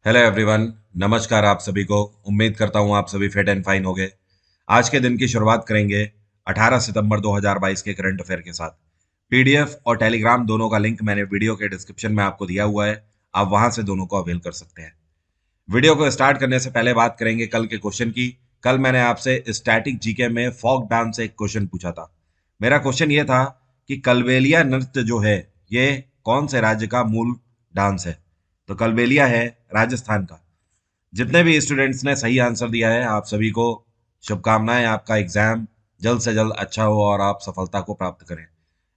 Hello everyone. नमस्कार आप सभी को। उम्मीद करता हूँ आप सभी फिट एंड फाइन होंगे। आज के दिन की शुरुआत करेंगे 18 सितंबर 2022 के करंट अफेयर के साथ। पीडीएफ और टेलीग्राम दोनों का लिंक मैंने वीडियो के डिस्क्रिप्शन में आपको दिया हुआ है। आप वहां से दोनों को अवेल कर सकते हैं। वीडियो को स्टार्ट करने से पहले बात करेंगे कल के क्वेश्चन की। कल मैंने आपसे स्टैटिक जीके में फोक डांस से एक क्वेश्चन पूछा था। मेरा क्वेश्चन ये था कि कलबेलिया नृत्य जो है ये कौन से राज्य का मूल डांस है। तो कलबेलिया है राजस्थान का। जितने भी स्टूडेंट्स ने सही आंसर दिया है आप सभी को शुभकामनाएं। आपका एग्जाम जल्द से जल्द अच्छा हो और आप सफलता को प्राप्त करें।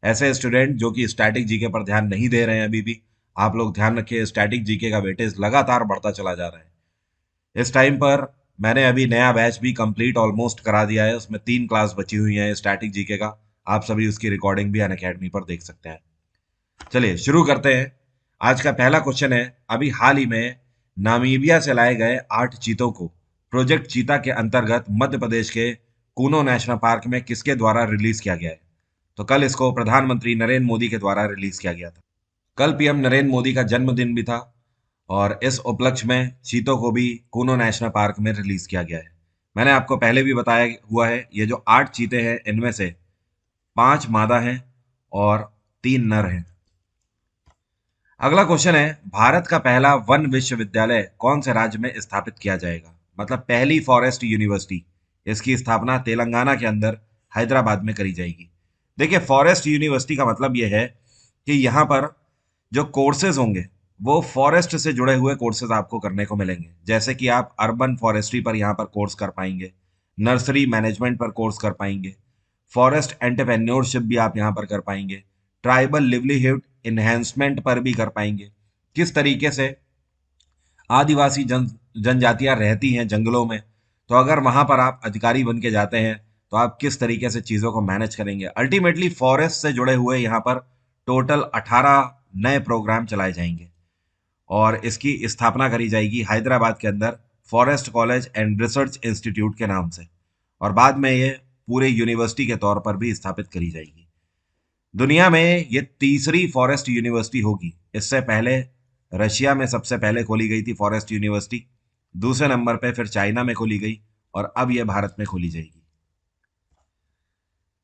ऐसे स्टूडेंट जो कि स्टैटिक जीके पर ध्यान नहीं दे रहे हैं अभी भी, आप लोग ध्यान रखिए। स्टैटिक जीके का वेटेज लगातार बढ़ता चला जा रहा है। इस टाइम पर मैंने अभी नया बैच भी कंप्लीट ऑलमोस्ट करा दिया है। उसमें 3 क्लास बची हुई हैं स्टैटिक जीके का। आप सभी उसकी रिकॉर्डिंग भी अनअकैडमी पर देख सकते हैं। चलिए शुरू करते हैं। आज का पहला क्वेश्चन है, अभी हाल ही में नामीबिया से लाए गए 8 चीतों को प्रोजेक्ट चीता के अंतर्गत मध्य प्रदेश के कूनो नेशनल पार्क में किसके द्वारा रिलीज किया गया है। तो कल इसको प्रधानमंत्री नरेंद्र मोदी के द्वारा रिलीज किया गया था। कल पीएम नरेंद्र मोदी का जन्मदिन भी था और इस उपलक्ष्य में चीतों को भी कूनो नेशनल पार्क में रिलीज किया गया है। मैंने आपको पहले भी बताया हुआ है, ये जो 8 चीते हैं इनमें से 5 मादा हैं और 3 नर हैं। अगला क्वेश्चन है, भारत का पहला वन विश्वविद्यालय कौन से राज्य में स्थापित किया जाएगा। मतलब पहली फॉरेस्ट यूनिवर्सिटी, इसकी स्थापना तेलंगाना के अंदर हैदराबाद में करी जाएगी। देखिए फॉरेस्ट यूनिवर्सिटी का मतलब यह है कि यहाँ पर जो कोर्सेज होंगे वो फॉरेस्ट से जुड़े हुए कोर्सेज आपको करने को मिलेंगे। जैसे कि आप अर्बन फॉरेस्ट्री पर यहाँ पर कोर्स कर पाएंगे, नर्सरी मैनेजमेंट पर कोर्स कर पाएंगे, फॉरेस्ट एंटरप्रेन्योरशिप भी आप यहाँ पर कर पाएंगे, ट्राइबल लिवलीहुड इन्हेंसमेंट पर भी कर पाएंगे। किस तरीके से आदिवासी जनजातियां रहती हैं जंगलों में, तो अगर वहां पर आप अधिकारी बन के जाते हैं तो आप किस तरीके से चीजों को मैनेज करेंगे। अल्टीमेटली फॉरेस्ट से जुड़े हुए यहाँ पर टोटल 18 नए प्रोग्राम चलाए जाएंगे और इसकी स्थापना करी जाएगी हैदराबाद के अंदर forest college and research institute के नाम से। और बाद में ये पूरे यूनिवर्सिटी के तौर पर भी स्थापित करी जाएगी। दुनिया में ये तीसरी फॉरेस्ट यूनिवर्सिटी होगी। इससे पहले रशिया में सबसे पहले खोली गई थी फॉरेस्ट यूनिवर्सिटी, दूसरे नंबर पे फिर चाइना में खोली गई और अब ये भारत में खोली जाएगी।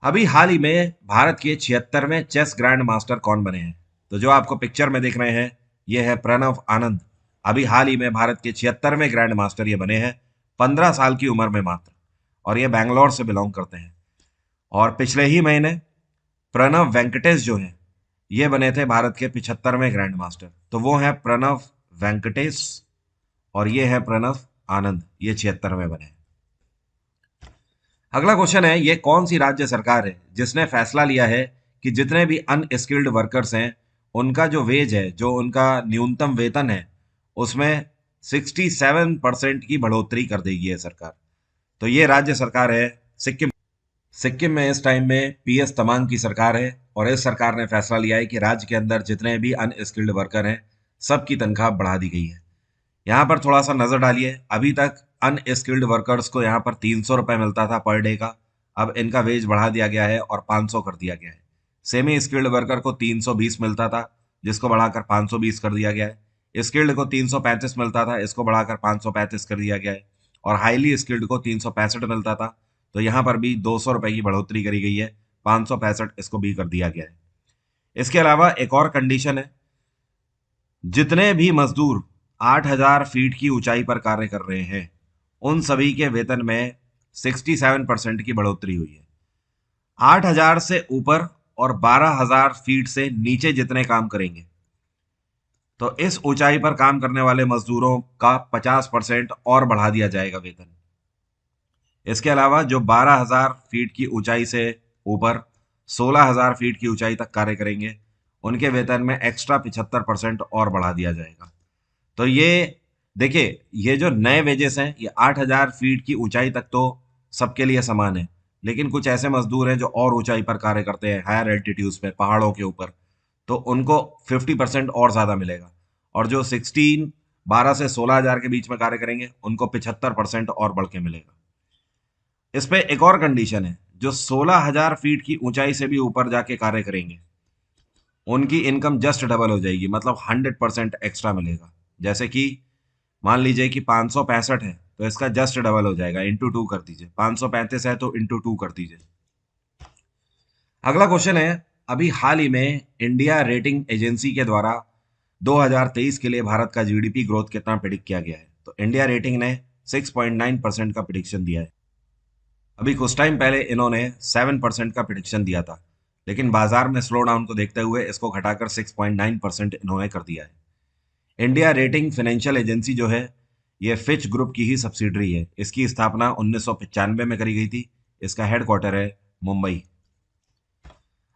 अभी हाल ही में भारत के 76वें चेस ग्रैंड मास्टर कौन बने हैं। तो जो आपको पिक्चर में दिख रहे हैं ये है प्रणव आनंद। अभी हाल ही में भारत के 76वें ग्रैंड मास्टर ये बने हैं, 15 साल की उम्र में मात्र। और ये बैंगलोर से बिलोंग करते हैं। और पिछले ही महीने प्रणव वेंकटेश जो है ये बने थे भारत के 75वें ग्रैंड मास्टर। तो वो है प्रणव वेंकटेश और ये है प्रणव आनंद, ये 76वें बने। अगला क्वेश्चन है, ये कौन सी राज्य सरकार है जिसने फैसला लिया है कि जितने भी अनस्किल्ड वर्कर्स हैं उनका जो वेज है, जो उनका न्यूनतम वेतन है, उसमें 67% की बढ़ोतरी कर देगी ये सरकार। तो ये राज्य सरकार है सिक्किम। सिक्किम में इस टाइम में पीएस तमांग की सरकार है और इस सरकार ने फैसला लिया है कि राज्य के अंदर जितने भी अनस्किल्ड वर्कर हैं सबकी तनख्वाह बढ़ा दी गई है। यहाँ पर थोड़ा सा नजर डालिए, अभी तक अनस्किल्ड वर्कर्स को यहाँ पर 300 रुपये मिलता था पर डे का। अब इनका वेज बढ़ा दिया गया है और 500 कर दिया गया है। सेमी स्किल्ड वर्कर को 320 मिलता था जिसको बढ़ाकर 520 कर दिया गया है। स्किल्ड को 335 मिलता था, इसको बढ़ाकर 535 कर दिया गया है। और हाईली स्किल्ड को 365 मिलता था, तो यहाँ पर भी 200 रुपये की बढ़ोतरी करी गई है, 565 इसको भी कर दिया गया है। इसके अलावा एक और कंडीशन है, जितने भी मजदूर 8,000 फीट की ऊंचाई पर कार्य कर रहे हैं उन सभी के वेतन में 67% की बढ़ोतरी हुई है। 8,000 से ऊपर और 12,000 फीट से नीचे जितने काम करेंगे तो इस ऊंचाई पर काम करने वाले मजदूरों का 50% और बढ़ा दिया जाएगा वेतन। इसके अलावा जो 12,000 फीट की ऊंचाई से ऊपर 16,000 फीट की ऊंचाई तक कार्य करेंगे उनके वेतन में एक्स्ट्रा 75% और बढ़ा दिया जाएगा। तो ये देखिए, ये जो नए वेजेस हैं ये 8,000 फीट की ऊंचाई तक तो सबके लिए समान है, लेकिन कुछ ऐसे मजदूर हैं जो और ऊंचाई पर कार्य करते हैं, हायर एल्टीट्यूड्स पे, पहाड़ों के ऊपर, तो उनको 50% और ज्यादा मिलेगा। और जो 12 से 16,000 के बीच में कार्य करेंगे उनको 75% और बढ़ के मिलेगा। इस पे एक और कंडीशन है, जो 16,000 फीट की ऊंचाई से भी ऊपर जाके कार्य करेंगे उनकी इनकम जस्ट डबल हो जाएगी, मतलब 100% एक्स्ट्रा मिलेगा। जैसे कि मान लीजिए कि 565 है तो इसका जस्ट डबल हो जाएगा, इंटू 2 कर दीजिए। 535 है तो इंटू 2 कर दीजिए। अगला क्वेश्चन है, अभी हाल ही में इंडिया रेटिंग एजेंसी के द्वारा 2023 के लिए भारत का जीडीपी ग्रोथ कितना प्रिडिक्ट किया गया है? तो इंडिया रेटिंग ने 6.9% का प्रिडिक्शन दिया है। अभी कुछ टाइम पहले इन्होंने 7% का प्रिडिक्शन दिया था, लेकिन बाजार में स्लो डाउन को देखते हुए इसको घटाकर 6.9% इन्होंने कर दिया है। इंडिया रेटिंग फाइनेंशियल एजेंसी जो है, ये फिच ग्रुप की ही सब्सिडरी है। इसकी स्थापना 1995 में करी गई थी। इसका हेडक्वार्टर है मुंबई।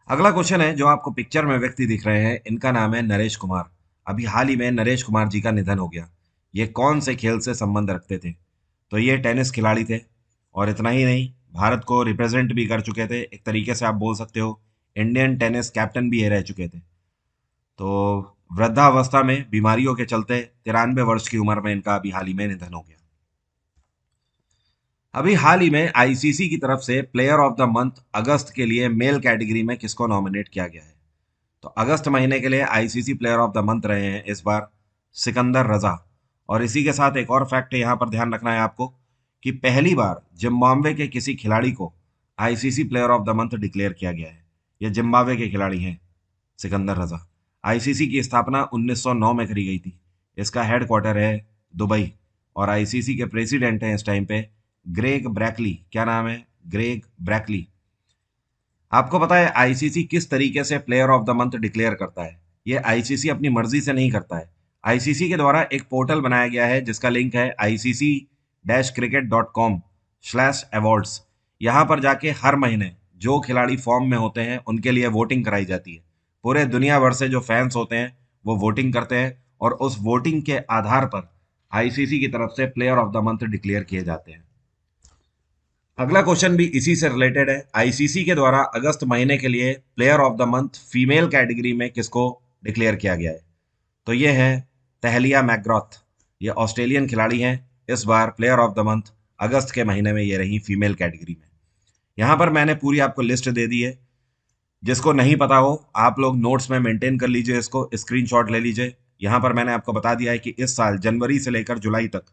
अगला क्वेश्चन है, जो आपको पिक्चर में व्यक्ति दिख रहे हैं इनका नाम है नरेश कुमार। अभी हाल ही में नरेश कुमार जी का निधन हो गया। ये कौन से खेल से संबंध रखते थे? तो ये टेनिस खिलाड़ी थे, और इतना ही नहीं, भारत को रिप्रेजेंट भी कर चुके थे। एक तरीके से आप बोल सकते हो इंडियन टेनिस कैप्टन भी ये रह चुके थे। तो वृद्धावस्था में बीमारियों के चलते 93 वर्ष की उम्र में इनका अभी हाल ही में निधन हो गया। अभी हाल ही में आईसीसी की तरफ से प्लेयर ऑफ द मंथ अगस्त के लिए मेल कैटेगरी में किसको नॉमिनेट किया गया है? तो अगस्त महीने के लिए ICC player of the month रहे हैं इस बार सिकंदर रजा। और इसी के साथ एक और फैक्ट यहां पर ध्यान रखना है आपको कि पहली बार जिम्बाब्वे के किसी खिलाड़ी को ICC player of the month declare किया गया है। ये जिम्बाब्वे के खिलाड़ी हैं, सिकंदर रजा। आईसीसी की स्थापना 1909 में करी गई थी। इसका हेडक्वार्टर है दुबई, और आईसीसी के प्रेसिडेंट हैं इस टाइम पे ग्रेग ब्रैकली। क्या नाम है? ग्रेग ब्रैकली। आपको पता है आईसीसी किस तरीके से player of the month declare करता है? ये आईसीसी अपनी मर्जी से नहीं करता है। आईसीसी के द्वारा एक पोर्टल बनाया गया है जिसका लिंक है icc-cricket.com/awards। यहाँ पर जाके हर महीने जो खिलाड़ी फॉर्म में होते हैं उनके लिए वोटिंग कराई जाती है। पूरे दुनिया भर से जो फैंस होते हैं वो वोटिंग करते हैं, और उस वोटिंग के आधार पर आईसीसी की तरफ से player of the month declare किए जाते हैं। अगला क्वेश्चन भी इसी से रिलेटेड है। आईसीसी के द्वारा अगस्त महीने के लिए player of the month female category में किसको डिक्लेयर किया गया है? तो ये है तहलिया मैकग्रॉथ। ये ऑस्ट्रेलियन खिलाड़ी हैं। इस बार प्लेयर ऑफ द मंथ अगस्त के महीने में ये रही फीमेल कैटेगरी में। यहाँ पर मैंने पूरी आपको लिस्ट दे दी है। जिसको नहीं पता हो आप लोग नोट्स में मेंटेन कर लीजिए, इसको स्क्रीनशॉट ले लीजिए। यहाँ पर मैंने आपको बता दिया है कि इस साल जनवरी से लेकर जुलाई तक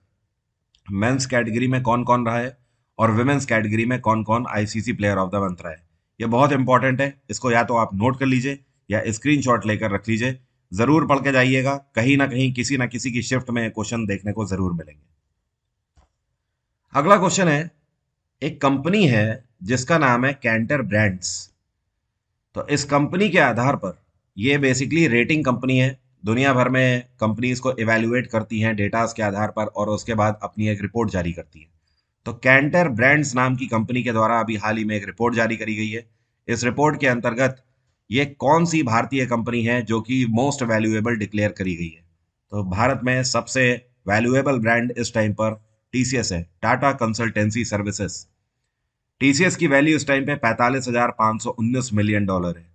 मेंस कैटेगरी में कौन कौन रहा है और विमेंस कैटेगरी में कौन कौन ICC player of the month रहा है। ये बहुत इंपॉर्टेंट है, इसको या तो आप नोट कर लीजिए या स्क्रीनशॉट लेकर रख लीजिए। जरूर पढ़ के जाइएगा, कहीं ना कहीं किसी ना किसी की शिफ्ट में क्वेश्चन देखने को जरूर मिलेंगे। अगला क्वेश्चन है, एक कंपनी है जिसका नाम है कैंटर ब्रांड्स। तो इस कंपनी के आधार पर, ये बेसिकली रेटिंग कंपनी है। दुनिया भर में कंपनीज को इवेल्युएट करती हैं डेटास के आधार पर, और उसके बाद अपनी एक रिपोर्ट जारी करती है। तो कैंटर ब्रांड्स नाम की कंपनी के द्वारा अभी हाल ही में एक रिपोर्ट जारी करी गई है। इस रिपोर्ट के अंतर्गत ये कौन सी भारतीय कंपनी है जो कि मोस्ट वैल्यूएबल डिक्लेयर करी गई है? तो भारत में सबसे वैल्यूएबल ब्रांड इस टाइम पर टीसीएस है, टाटा कंसल्टेंसी सर्विसेज। टीसीएस की वैल्यू इस टाइम पे 45,519 मिलियन डॉलर है।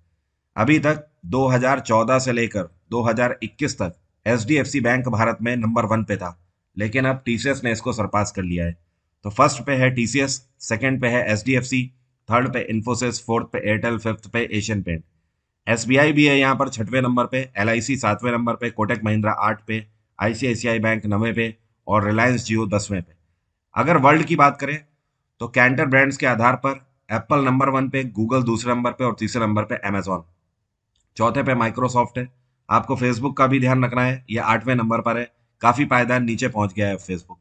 अभी तक 2014 से लेकर 2021 तक एचडीएफसी बैंक भारत में नंबर 1 पे था, लेकिन अब टीसीएस ने इसको सरपास कर लिया है। तो फर्स्ट पे है टीसीएस, सेकंड पे है एचडीएफसी, थर्ड पे इन्फोसिस, फोर्थ पे एयरटेल, फिफ्थ पे एशियन पेंट। एसबीआई भी है यहाँ पर 6वें नंबर पे, एलआईसी 7वें नंबर पे, कोटक महिंद्रा 8 पे, आईसीआईसीआई बैंक 9वें पे, और रिलायंस जियो 10वें पे। अगर वर्ल्ड की बात करें तो कैंटर ब्रांड्स के आधार पर एप्पल नंबर 1 पे, गूगल दूसरे नंबर पे, और तीसरे नंबर पे अमेजॉन, चौथे पे माइक्रोसॉफ्ट है। आपको फेसबुक का भी ध्यान रखना है, ये 8वें नंबर पर है। काफी पायदान नीचे पहुंच गया है फेसबुक।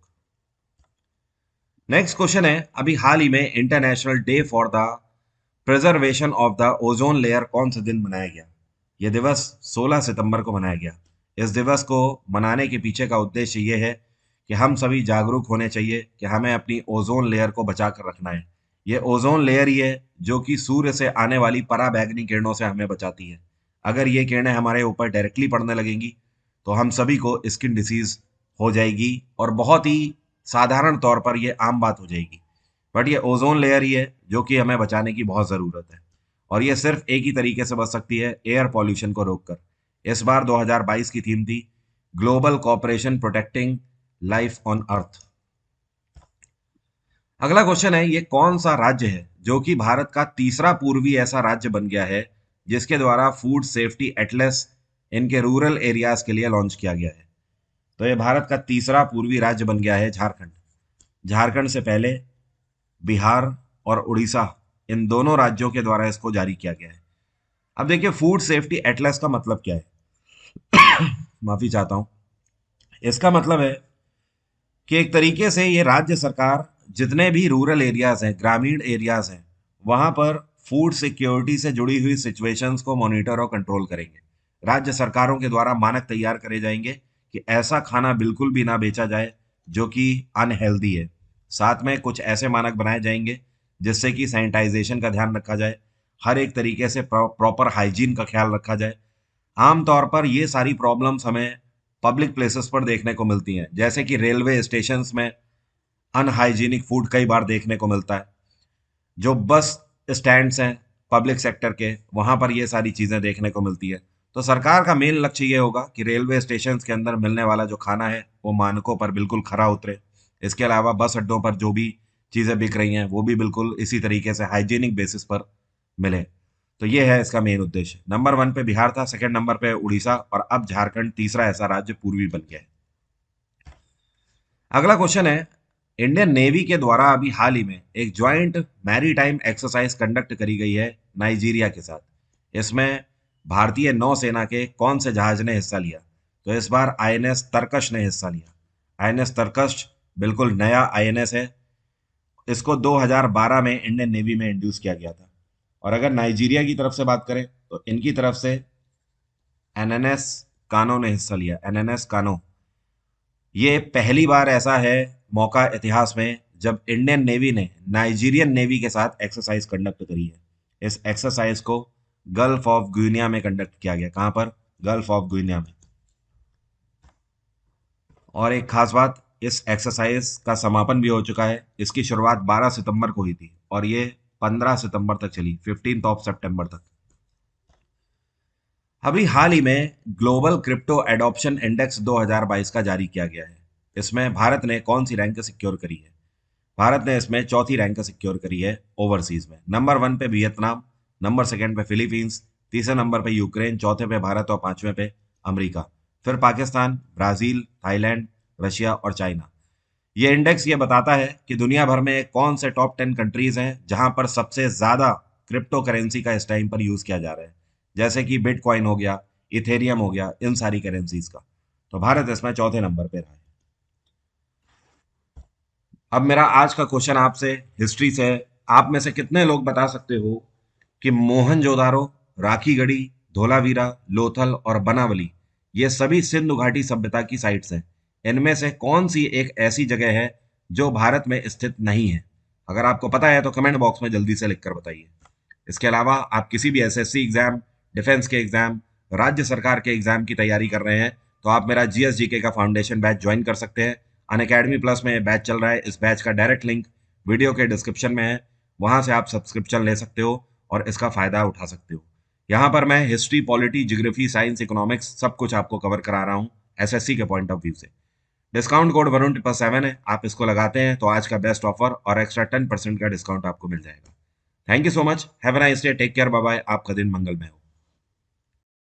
नेक्स्ट क्वेश्चन है, अभी हाल ही में international day for the preservation of the ozone layer कौन से दिन मनाया गया? यह दिवस 16 सितंबर को मनाया गया। इस दिवस को मनाने के पीछे का उद्देश्य ये है कि हम सभी जागरूक होने चाहिए कि हमें अपनी ओजोन लेयर को बचा कर रखना है। ये ओजोन लेयर ही है जो कि सूर्य से आने वाली पराबैंगनी किरणों से हमें बचाती है। अगर ये किरणें हमारे ऊपर डायरेक्टली पड़ने लगेंगी तो हम सभी को स्किन डिसीज हो जाएगी, और बहुत ही साधारण तौर पर ये आम बात हो जाएगी। बट ये ओजोन लेयर ही है जो कि हमें बचाने की बहुत ज़रूरत है, और ये सिर्फ एक ही तरीके से बच सकती है, एयर पॉल्यूशन को रोककर। इस बार 2022 की थीम थी global cooperation protecting life on earth. अगला क्वेश्चन है, ये कौन सा राज्य है जो कि भारत का तीसरा पूर्वी ऐसा राज्य बन गया है जिसके द्वारा फूड सेफ्टी एटलस इनके रूरल एरियाज के लिए लॉन्च किया गया है? तो ये भारत का तीसरा पूर्वी राज्य बन गया है झारखंड। झारखंड से पहले बिहार और उड़ीसा, इन दोनों राज्यों के द्वारा इसको जारी किया गया है। अब देखिए फूड सेफ्टी एटलस का मतलब क्या है। माफी चाहता हूं। इसका मतलब है कि एक तरीके से ये राज्य सरकार जितने भी रूरल एरियाज हैं, ग्रामीण एरियाज हैं, वहां पर फूड सिक्योरिटी से जुड़ी हुई सिचुएशंस को मॉनिटर और कंट्रोल करेंगे। राज्य सरकारों के द्वारा मानक तैयार करे जाएंगे कि ऐसा खाना बिल्कुल भी ना बेचा जाए जो कि अनहेल्दी है। साथ में कुछ ऐसे मानक बनाए जाएंगे जिससे कि सैनिटाइजेशन का ध्यान रखा जाए, हर एक तरीके से प्रॉपर हाइजीन का ख्याल रखा जाए। आमतौर पर ये सारी प्रॉब्लम्स हमें पब्लिक प्लेसेस पर देखने को मिलती हैं, जैसे कि रेलवे स्टेशंस में अनहाइजीनिक फूड कई बार देखने को मिलता है। जो बस स्टैंड्स हैं पब्लिक सेक्टर के, वहां पर ये सारी चीजें देखने को मिलती है। तो सरकार का मेन लक्ष्य ये होगा कि रेलवे स्टेशन के अंदर मिलने वाला जो खाना है वो मानकों पर बिल्कुल खरा उतरे। इसके अलावा बस अड्डों पर जो भी चीजें बिक रही हैं वो भी बिल्कुल इसी तरीके से हाइजीनिक बेसिस पर मिले। तो ये है इसका मेन उद्देश्य। नंबर वन पे बिहार था, सेकंड नंबर पे उड़ीसा, और अब झारखंड तीसरा ऐसा राज्य पूर्वी बन गया है। अगला क्वेश्चन है, इंडियन नेवी के द्वारा अभी हाल ही में एक ज्वाइंट मैरीटाइम एक्सरसाइज कंडक्ट करी गई है नाइजीरिया के साथ। इसमें भारतीय नौसेना के कौन से जहाज ने हिस्सा लिया? तो इस बार आईएनएस तरकश ने हिस्सा लिया। आईएनएस तरकश बिल्कुल नया आईएनएस है। इसको 2012 में इंडियन नेवी में इंड्यूस किया गया था। और अगर नाइजीरिया की तरफ से बात करें तो इनकी तरफ से एनएनएस कानो ने हिस्सा लिया। एनएनएस कानो, ये पहली बार ऐसा है मौका इतिहास में जब इंडियन नेवी ने नाइजीरियन नेवी के साथ एक्सरसाइज कंडक्ट करी है। इस एक्सरसाइज को गल्फ ऑफ गुइनिया में कंडक्ट किया गया। कहां पर? गल्फ ऑफ गुइनिया में। और एक खास बात, इस एक्सरसाइज का समापन भी हो चुका है। इसकी शुरुआत 12 सितंबर को हुई थी और ये 15 सितंबर तक चली, 15 ऑफ सितंबर तक। अभी हाल ही में ग्लोबल क्रिप्टो एडॉप्शन इंडेक्स 2022 का जारी किया गया है। इसमें भारत ने कौन सी रैंक सिक्योर करी है? भारत ने इसमें चौथी रैंक सिक्योर करी है ओवरसीज में। नंबर वन पे वियतनाम, नंबर सेकंड पे फिलीपींस, तीसरे नंबर पे यूक्रेन, चौथे पे भारत और पांचवें पे अमेरिका। फिर पाकिस्तान, ब्राजील, थाईलैंड, रशिया और चाइना। ये इंडेक्स ये बताता है कि दुनिया भर में कौन से टॉप 10 कंट्रीज हैं जहां पर सबसे ज्यादा क्रिप्टो करेंसी का इस टाइम पर यूज किया जा रहा है, जैसे कि बिटकॉइन हो गया, इथेरियम हो गया, इन सारी करेंसीज का। तो भारत इसमें चौथे नंबर पे रहा है। अब मेरा आज का क्वेश्चन आपसे हिस्ट्री से है। आप में से कितने लोग बता सकते हो कि मोहनजोदारो, राखीगढ़ी, धोलावीरा, लोथल और बनावली, ये सभी सिंधु घाटी सभ्यता की साइट्स हैं। इनमें से कौन सी एक ऐसी जगह है जो भारत में स्थित नहीं है? अगर आपको पता है तो कमेंट बॉक्स में जल्दी से लिखकर बताइए। इसके अलावा आप किसी भी एसएससी एग्जाम, डिफेंस के एग्जाम, राज्य सरकार के एग्जाम की तैयारी कर रहे हैं तो आप मेरा जीएसजीके का फाउंडेशन बैच ज्वाइन कर सकते हैं। अनअकैडमी प्लस में बैच चल रहा है। इस बैच का डायरेक्ट लिंक वीडियो के डिस्क्रिप्शन में है। वहां से आप सब्सक्रिप्शन ले सकते हो और इसका फायदा उठा सकते हो। यहाँ पर मैं history, polity, geography, science, economics सब कुछ आपको कवर करा रहा हूँ एसएससी के पॉइंट ऑफ व्यू से। डिस्काउंट कोड वरुण 7 है, आप इसको लगाते हैं तो आज का बेस्ट ऑफर और एक्स्ट्रा 10% का डिस्काउंट आपको मिल जाएगा। Thank you so much, have a nice day, take care, bye bye, आपका दिन मंगलमय हो।